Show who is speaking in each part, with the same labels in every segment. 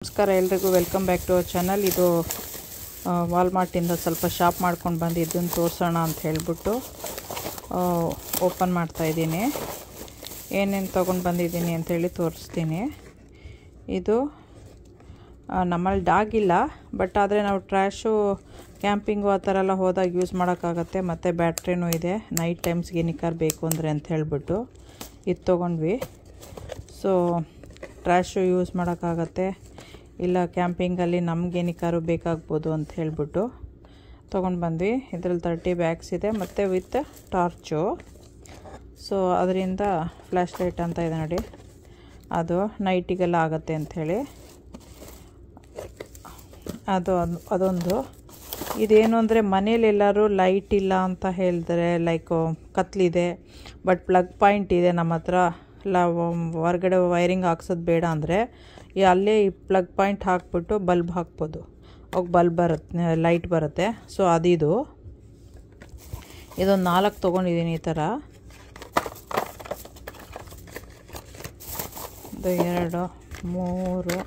Speaker 1: ನಮಸ್ಕಾರ ಎಲ್ರಿಗೂ welcome back to our channel. ಇದು ವಾಲ್ಮಾರ್ಟಿಂದ ಸ್ವಲ್ಪ ಶಾಪ್ ಮಾಡ್ಕೊಂಡು ಬಂದು ಇದನ್ನು ತೋರಿಸೋಣ ಅಂತ ಹೇಳಿಬಿಟ್ಟು ಓಪನ್ ಮಾಡ್ತಾಯಿದ್ದೀನಿ. ಏನೇನು ತೊಗೊಂಡು ಬಂದಿದ್ದೀನಿ ಅಂಥೇಳಿ ತೋರಿಸ್ತೀನಿ. ಇದು ನಮ್ಮಲ್ಲಿ ಡಾಗ್ ಇಲ್ಲ, ಬಟ್ ಆದರೆ ನಾವು ಟ್ರ್ಯಾಶು ಕ್ಯಾಂಪಿಂಗು ಆ ಥರ ಎಲ್ಲ ಹೋದಾಗ ಯೂಸ್ ಮಾಡೋಕ್ಕಾಗತ್ತೆ. ಮತ್ತು ಬ್ಯಾಟ್ರಿನೂ ಇದೆ, ನೈಟ್ ಟೈಮ್ಸ್ಗೆ ನಿಕಾರ್ ಬೇಕು ಅಂದರೆ ಅಂತ ಹೇಳಿಬಿಟ್ಟು ಇದು ತೊಗೊಂಡ್ವಿ. ಸೊ ಟ್ರ್ಯಾಶು ಯೂಸ್ ಮಾಡೋಕ್ಕಾಗತ್ತೆ, ಇಲ್ಲ ಕ್ಯಾಂಪಿಂಗಲ್ಲಿ ನಮಗೆ ನಿಕಾರು ಬೇಕಾಗ್ಬೋದು ಅಂತ ಹೇಳಿಬಿಟ್ಟು ತೊಗೊಂಡು ಬಂದ್ವಿ. ಇದರಲ್ಲಿ 30 ಬ್ಯಾಗ್ಸ್ ಇದೆ ಮತ್ತು ವಿತ್ ಟಾರ್ಚು. ಸೊ ಅದರಿಂದ ಫ್ಲ್ಯಾಶ್ ಲೈಟ್ ಅಂತ ಇದೆ ನೋಡಿ, ಅದು ನೈಟಿಗೆಲ್ಲ ಆಗುತ್ತೆ ಅಂಥೇಳಿ ಅದೊಂದು. ಇದೇನು ಅಂದರೆ ಮನೇಲಿ ಎಲ್ಲರೂ ಲೈಟ್ ಇಲ್ಲ ಅಂತ ಹೇಳಿದ್ರೆ, ಲೈಕ್ ಕತ್ಲಿದೆ ಬಟ್ ಪ್ಲಗ್ ಪಾಯಿಂಟ್ ಇದೆ ನಮ್ಮ ಹತ್ರ, ಇಲ್ಲ ಹೊರಗಡೆ ವೈರಿಂಗ್ ಹಾಕ್ಸೋದು ಬೇಡ ಅಂದರೆ ಅಲ್ಲೇ ಈ ಪ್ಲಗ್ ಪಾಯಿಂಟ್ ಹಾಕ್ಬಿಟ್ಟು ಬಲ್ಬ್ ಹಾಕ್ಬೋದು, ಅವಾಗ ಬಲ್ಬ್ ಬರುತ್ತೆ, ಲೈಟ್ ಬರುತ್ತೆ. ಸೊ ಇದೊಂದು 4 ತೊಗೊಂಡಿದ್ದೀನಿ. ಈ ಥರ 2 3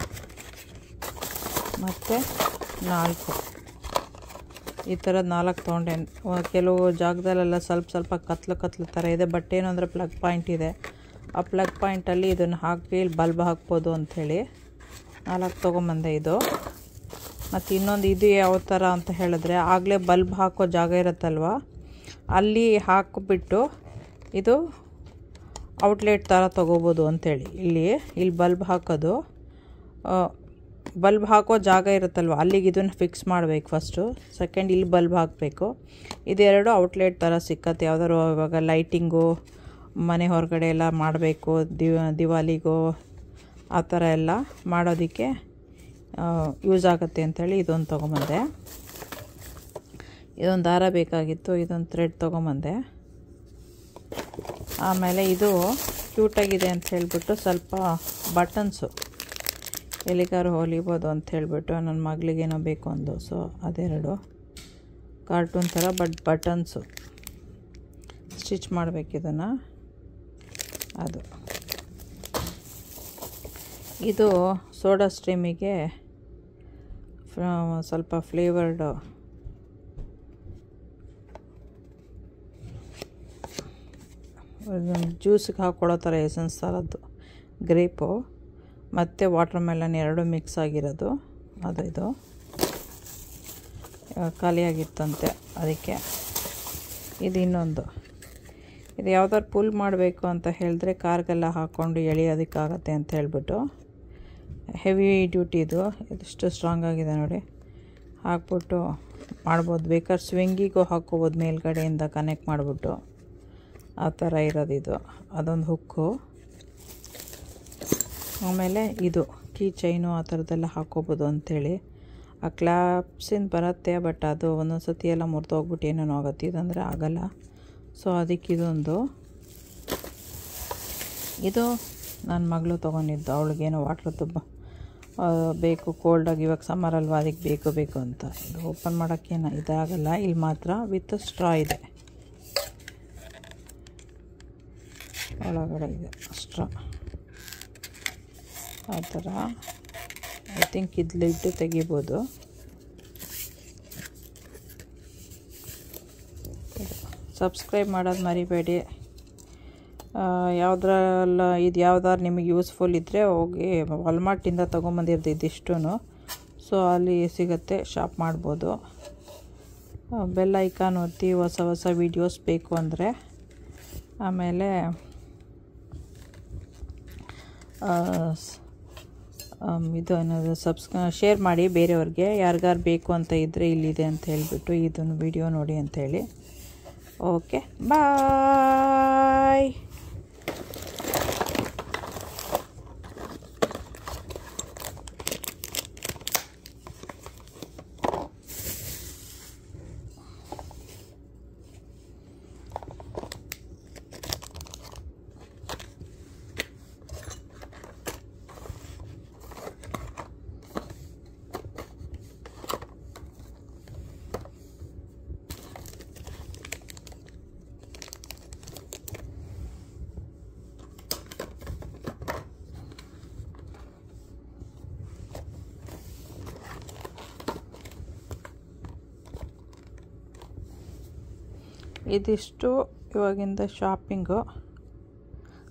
Speaker 1: ಮತ್ತು 4 ಈ ಥರ 4 ತೊಗೊಂಡೆ. ಕೆಲವು ಜಾಗದಲ್ಲೆಲ್ಲ ಸ್ವಲ್ಪ ಕತ್ಲು ಥರ ಇದೆ, ಬಟ್ ಏನು ಅಂದರೆ ಪ್ಲಗ್ ಪಾಯಿಂಟ್ ಇದೆ. ಆ ಪ್ಲಗ್ ಪಾಯಿಂಟಲ್ಲಿ ಇದನ್ನು ಹಾಕಿ ಬಲ್ಬ್ ಹಾಕ್ಬೋದು ಅಂಥೇಳಿ 4 ತೊಗೊಂಬಂದೆ. ಇದು ಮತ್ತು ಇನ್ನೊಂದು ಇದು ಯಾವ ಥರ ಅಂತ ಹೇಳಿದ್ರೆ, ಆಗಲೇ ಬಲ್ಬ್ ಹಾಕೋ ಜಾಗ ಇರುತ್ತಲ್ವ, ಅಲ್ಲಿ ಹಾಕಿಬಿಟ್ಟು ಇದು ಔಟ್ಲೆಟ್ ಥರ ತೊಗೋಬೋದು ಅಂಥೇಳಿ. ಇಲ್ಲಿ ಬಲ್ಬ್ ಹಾಕೋದು, ಬಲ್ಬ್ ಹಾಕೋ ಜಾಗ ಇರುತ್ತಲ್ವ ಅಲ್ಲಿಗೆ ಇದನ್ನು ಫಿಕ್ಸ್ ಮಾಡಬೇಕು ಫಸ್ಟು. ಸೆಕೆಂಡ್ ಇಲ್ಲಿ ಬಲ್ಬ್ ಹಾಕಬೇಕು. ಇದೆರಡು ಔಟ್ಲೆಟ್ ಥರ ಸಿಕ್ಕತ್ತೆ. ಯಾವ್ದಾದ್ರು ಇವಾಗ ಲೈಟಿಂಗು, ಮನೆ ಹೊರಗಡೆ ಎಲ್ಲ ಮಾಡಬೇಕು, ದಿವಾಲಿಗೋ ಆ ಥರ ಎಲ್ಲ ಮಾಡೋದಕ್ಕೆ ಯೂಸ್ ಆಗುತ್ತೆ ಅಂಥೇಳಿ ಇದೊಂದು ತೊಗೊಂಬಂದೆ. ಇದೊಂದು ದಾರ ಬೇಕಾಗಿತ್ತು, ಇದೊಂದು ಥ್ರೆಡ್ ತೊಗೊಂಬಂದೆ. ಆಮೇಲೆ ಇದು ಕ್ಯೂಟಾಗಿದೆ ಅಂತ ಹೇಳಿಬಿಟ್ಟು ಸ್ವಲ್ಪ ಬಟನ್ಸು ಎಲ್ಲಿಗಾರು ಹೊಲಿಬೋದು ಅಂತ ಹೇಳಿಬಿಟ್ಟು ನನ್ನ ಮಗಳಿಗೇನೋ ಬೇಕು ಅಂದು. ಸೊ ಅದೆರಡು ಕಾರ್ಟೂನ್ ಥರ ಬಟನ್ಸು ಸ್ಟಿಚ್ ಮಾಡಬೇಕಿದನ್ನು. ಇದು ಸೋಡಾ ಸ್ಟ್ರೀಮಿಗೆ ಸ್ವಲ್ಪ ಫ್ಲೇವರ್ಡ್ ಜ್ಯೂಸಿಗೆ ಹಾಕ್ಕೊಡೋ ಥರ ಎಸೆನ್ಸ್ ಥರದ್ದು, ಗ್ರೇಪು ಮತ್ತು ವಾಟರ್ ಮೆಲನ್ 2 ಮಿಕ್ಸ್ ಆಗಿರೋದು. ಇದು ಖಾಲಿಯಾಗಿತ್ತಂತೆ, ಅದಕ್ಕೆ ಇದು ಇನ್ನೊಂದು. ಇದು ಯಾವ್ದಾದ್ರು ಪುಲ್ ಮಾಡಬೇಕು ಅಂತ ಹೇಳಿದ್ರೆ ಕಾರ್ಗೆಲ್ಲ ಹಾಕ್ಕೊಂಡು ಎಳೆಯೋದಕ್ಕಾಗತ್ತೆ ಅಂತ ಹೇಳಿಬಿಟ್ಟು ಹೆವಿ ಡ್ಯೂಟಿ ಇದು. ಇದಿಷ್ಟು ಸ್ಟ್ರಾಂಗ್ ಆಗಿದೆ ನೋಡಿ, ಹಾಕ್ಬಿಟ್ಟು ಮಾಡ್ಬೋದು. ಬೇಕಾದ್ರೆ ಸ್ವಿಂಗಿಗೂ ಹಾಕ್ಕೋಬೋದು, ಮೇಲ್ಗಡೆಯಿಂದ ಕನೆಕ್ಟ್ ಮಾಡಿಬಿಟ್ಟು ಆ ಥರ ಇರೋದು ಇದು. ಅದೊಂದು ಹುಕ್ಕು. ಆಮೇಲೆ ಇದು ಕೀ ಚೈನು ಆ ಥರದ್ದೆಲ್ಲ ಹಾಕ್ಕೋಬೋದು ಅಂಥೇಳಿ. ಆ ಕ್ಲಾಪ್ಸಿಂದ ಬರುತ್ತೆ, ಬಟ್ ಅದು ಒಂದೊಂದು ಸತಿ ಎಲ್ಲ ಮುರಿದೋಗ್ಬಿಟ್ಟು ಏನೇನೋ ಆಗುತ್ತೆ. ಇದಂದರೆ ಆಗಲ್ಲ. ಸೊ ಅದಕ್ಕೆ ಇದೊಂದು. ಇದು ನನ್ನ ಮಗಳು ತೊಗೊಂಡಿದ್ದು, ಅವಳಿಗೇನೋ ವಾಟ್ರದ್ದು ಬೇಕು, ಕೋಲ್ಡಾಗಿ, ಇವಾಗ ಸಮ್ಮರ್ ಅಲ್ವಾ, ಅದಕ್ಕೆ ಬೇಕು ಅಂತ. ಇದು ಓಪನ್ ಮಾಡೋಕ್ಕೇನು ಇದಾಗಲ್ಲ. ಇಲ್ಲಿ ಮಾತ್ರ ವಿತ್ ಸ್ಟ್ರಾ ಇದೆ, ಒಳಗಡೆ ಇದೆ ಸ್ಟ್ರಾ ಆ ಥರ. ಐ ಥಿಂಕ್ ಇದು ಲಿಡ್ ತೆಗಿಬೋದು. ಸಬ್ಸ್ಕ್ರೈಬ್ ಮಾಡೋದು ಮರಿಬೇಡಿ. ಇದು ಯಾವ್ದಾದ್ರು ನಿಮಗೆ ಯೂಸ್ಫುಲ್ ಇದ್ದರೆ ಹೋಗಿ ವಾಲ್ಮಾರ್ಟಿಂದ ತೊಗೊಂಬಂದಿರೋದು ಇದಿಷ್ಟು. ಸೊ ಅಲ್ಲಿ ಸಿಗುತ್ತೆ, ಶಾಪ್ ಮಾಡ್ಬೋದು. ಬೆಲ್ ಐಕಾನ್ ಒತ್ತಿ ಹೊಸ ವೀಡಿಯೋಸ್ ಬೇಕು ಅಂದರೆ. ಆಮೇಲೆ ಇದು ಅನ್ನೋದು ಶೇರ್ ಮಾಡಿ ಬೇರೆಯವ್ರಿಗೆ, ಯಾರಿಗಾರು ಬೇಕು ಅಂತ ಇದ್ದರೆ ಇಲ್ಲಿದೆ ಅಂತ ಹೇಳಿಬಿಟ್ಟು ಇದನ್ನು ವಿಡಿಯೋ ನೋಡಿ ಅಂಥೇಳಿ. ಓಕೆ, ಬಾಯ್. ಇದಿಷ್ಟು ಇವಾಗಿಂದ ಶಾಪಿಂಗು.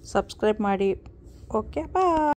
Speaker 1: ಸಬ್ಸ್ಕ್ರೈಬ್ ಮಾಡಿ. ಓಕೆ, ಬಾಯ್.